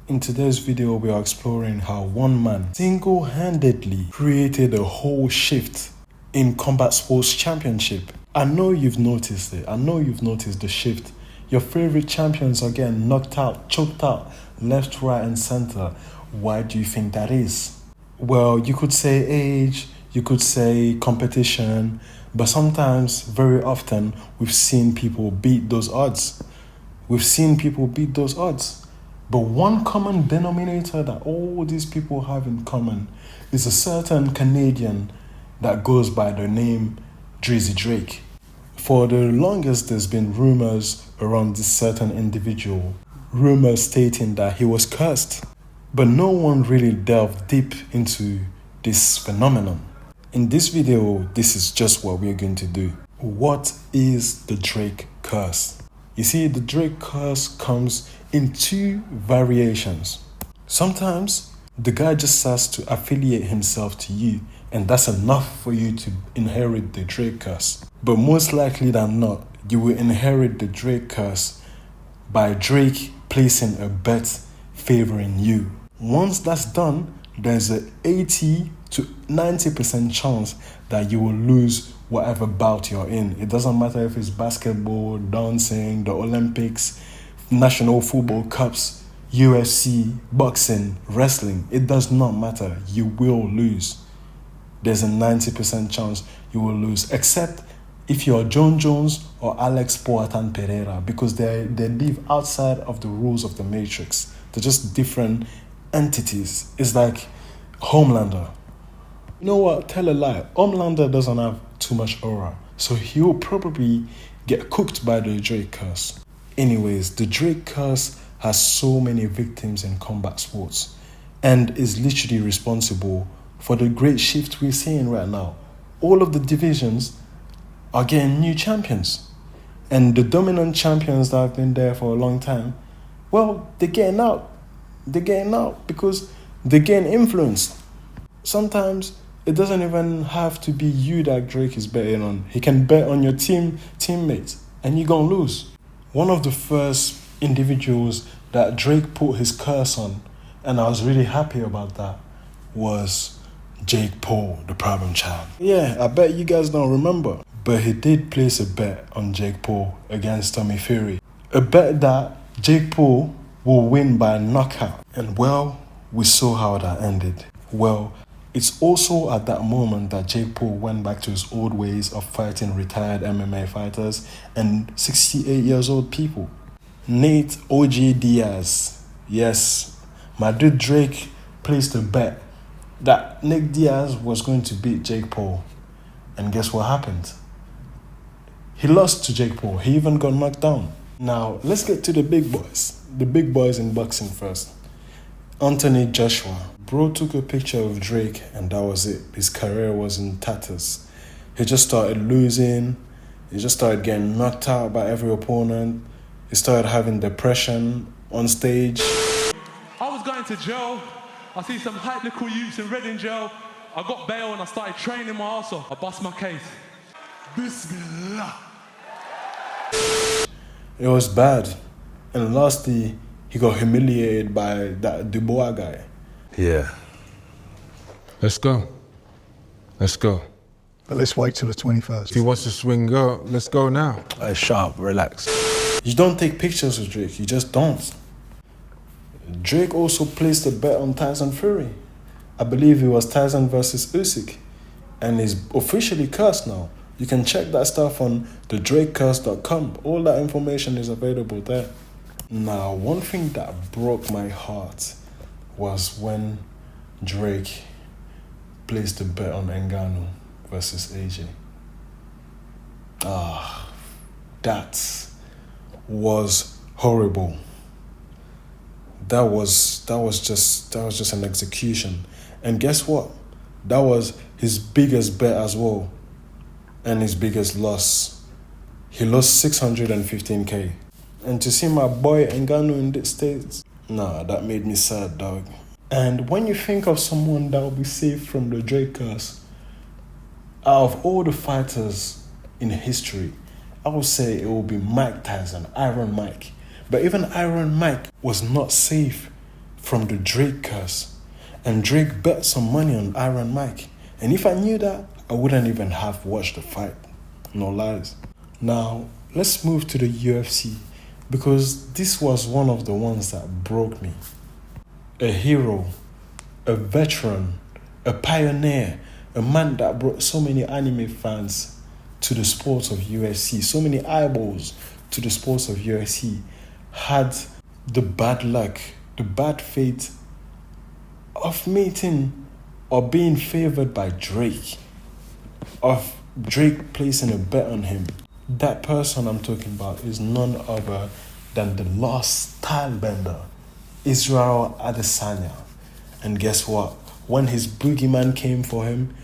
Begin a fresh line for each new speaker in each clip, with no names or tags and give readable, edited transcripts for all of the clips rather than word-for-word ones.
In today's video, we are exploring how one man single-handedly created a whole shift in combat sports championship. I know you've noticed it. I know you've noticed the shift. Your favorite champions are getting knocked out, choked out, left, right, and center. Why do you think that is? Well, you could say age, you could say competition, but sometimes, very often, we've seen people beat those odds. But one common denominator that all these people have in common is a certain Canadian that goes by the name Drizzy Drake. For the longest, there's been rumors around this certain individual, rumors stating that he was cursed. But no one really delved deep into this phenomenon. In this video, this is just what we're going to do. What is the Drake curse? You see, the Drake curse comes in two variations. Sometimes the guy just has to affiliate himself to you, and that's enough for you to inherit the Drake curse. But most likely than not, you will inherit the Drake curse by Drake placing a bet favoring you. Once that's done, there's an 80 to 90% chance that you will lose whatever bout you're in. It doesn't matter if it's basketball, dancing, the Olympics, national football cups, UFC, boxing, wrestling. It does not matter. You will lose. There's a 90% chance you will lose, except if you're John Jones or Alex Poatan Pereira, because they live outside of the rules of the Matrix. They're just different entities. It's like Homelander. You know what? Tell a lie. Homelander doesn't have too much aura, so he'll probably get cooked by the Drake curse. Anyways, the Drake curse has so many victims in combat sports and is literally responsible for the great shift we're seeing right now. All of the divisions are getting new champions, and the dominant champions that have been there for a long time, well, they're getting out. They're getting out because they're getting influenced. Sometimes it doesn't even have to be you that Drake is betting on. He can bet on your teammates, and you're gonna lose. One of the first individuals that Drake put his curse on, and I was really happy about that, was Jake Paul, the problem child. Yeah, I bet you guys don't remember, but he did place a bet on Jake Paul against Tommy Fury. A bet that Jake Paul will win by knockout. And well, we saw how that ended. Well, it's also at that moment that Jake Paul went back to his old ways of fighting retired MMA fighters and 68 years old people. Nate O.J. Diaz. Yes, my dude Drake placed a bet that Nick Diaz was going to beat Jake Paul. And guess what happened? He lost to Jake Paul. He even got knocked down. Now, let's get to the big boys. The big boys in boxing first. Anthony Joshua. Bro took a picture of Drake and that was it. His career was in tatters. He just started losing. He just started getting knocked out by every opponent. He started having depression on stage.
I was going to jail. I see some hype little youths in Reading jail. I got bail and I started training my arse off. I bust my case. Bismillah.
It was bad. And lastly, he got humiliated by that Dubois guy.
Yeah.
Let's go.
But let's wait till the 21st.
If he wants to swing go, let's go now.
Sharp, relax.
You don't take pictures with Drake, you just don't. Drake also placed a bet on Tyson Fury. I believe it was Tyson versus Usyk, and he's officially cursed now. You can check that stuff on thedrakecurse.com. All that information is available there. Now, one thing that broke my heart was when Drake placed a bet on Ngannou versus AJ. That was horrible. That was just an execution. And guess what? That was his biggest bet as well, and his biggest loss. He lost 615K. And to see my boy Ngannou in the States, nah, that made me sad, dog. And when you think of someone that will be saved from the Drake curse, out of all the fighters in history, I would say it will be Mike Tyson, Iron Mike. But even Iron Mike was not safe from the Drake curse. And Drake bet some money on Iron Mike. And if I knew that, I wouldn't even have watched the fight. No lies. Now, let's move to the UFC, because this was one of the ones that broke me. A hero, a veteran, a pioneer, a man that brought so many anime fans to the sports of UFC, so many eyeballs to the sports of UFC, had the bad luck, the bad fate of meeting or being favored by Drake, of Drake placing a bet on him. That person I'm talking about is none other than the lost stylebender, Israel Adesanya. And guess what? When his boogeyman came for him,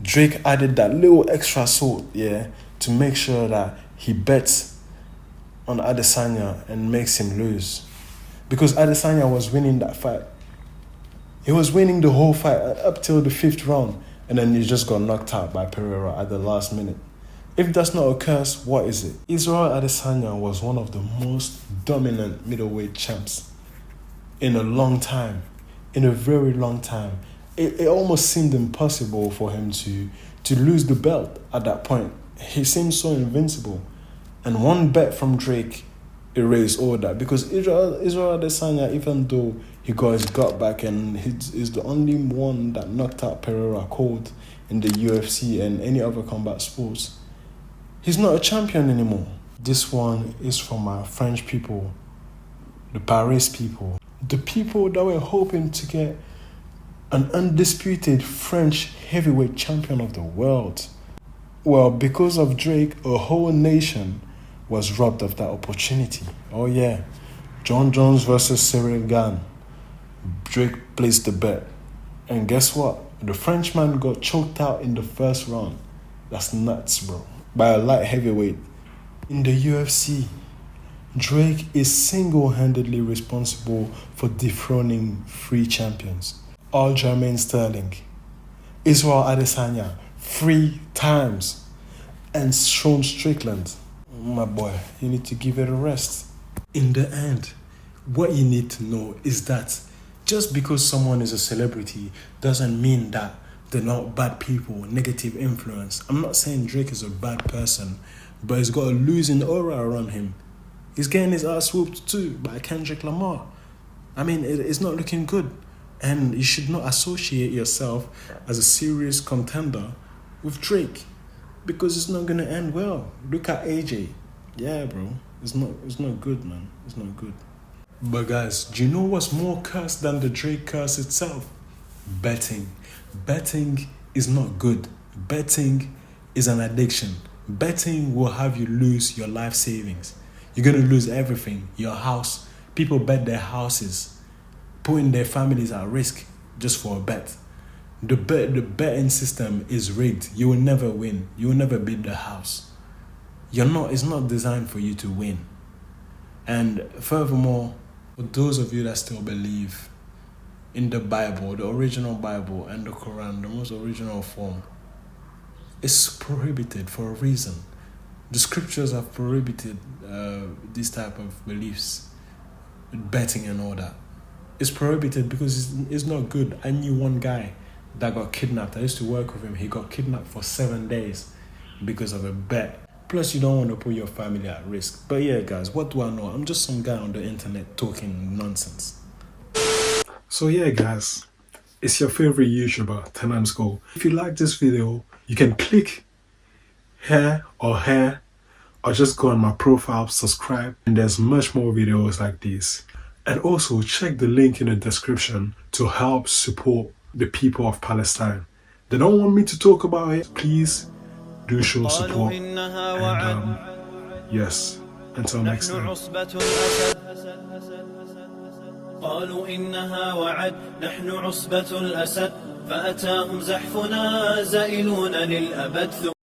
Drake added that little extra salt, to make sure that he bets on Adesanya and makes him lose. Because Adesanya was winning that fight. He was winning the whole fight up till the 5th round, and then he just got knocked out by Pereira at the last minute. If that's not a curse, what is it? Israel Adesanya was one of the most dominant middleweight champs in a long time, in a very long time. It almost seemed impossible for him to lose the belt at that point. He seemed so invincible. And one bet from Drake erased all that, because Israel Adesanya, even though he got his gut back and he's the only one that knocked out Pereira cold in the UFC and any other combat sports, he's not a champion anymore. This one is from our French people, the Paris people, the people that were hoping to get an undisputed French heavyweight champion of the world. Well, because of Drake, a whole nation was robbed of that opportunity. Oh yeah, John Jones versus Cyril Gane. Drake placed the bet. And guess what? The Frenchman got choked out in the first round. That's nuts, bro. By a light heavyweight. In the UFC, Drake is single-handedly responsible for dethroning 3 champions. Aljamain Sterling, Israel Adesanya 3 times, and Sean Strickland. My boy, you need to give it a rest. In the end, what you need to know is that just because someone is a celebrity doesn't mean that they're not bad people, negative influence. I'm not saying Drake is a bad person, but he's got a losing aura around him. He's getting his ass whooped too by Kendrick Lamar. I mean, it's not looking good. And you should not associate yourself as a serious contender with Drake, because it's not going to end well. Look at AJ. Yeah, bro. It's not good, man. It's not good. But guys, do you know what's more cursed than the Drake curse itself? Betting. Betting is not good. Betting is an addiction. Betting will have you lose your life savings. You're going to lose everything. Your house. People bet their houses, putting their families at risk just for a bet. The betting system is rigged. You will never win. You will never beat the house. It's not designed for you to win. And furthermore, for those of you that still believe in the Bible, the original Bible and the Quran, the most original form, it's prohibited for a reason. The scriptures have prohibited this type of beliefs, betting and all that. It's prohibited because it's not good. I knew one guy that got kidnapped. I used to work with him. He got kidnapped for 7 days because of a bet. Plus, you don't want to put your family at risk. But yeah, guys, what do I know? I'm just some guy on the internet talking nonsense. So yeah, guys, it's your favorite YouTuber, Tenants Go. If you like this video, you can click here, or just go on my profile, subscribe, and there's much more videos like these. And also check the link in the description to help support the people of Palestine. They don't want me to talk about it. Please do show support. And yes, until next time.
قالوا إنها وعد نحن عصبة الأسد فأتاهم زحفنا زائلون للأبد.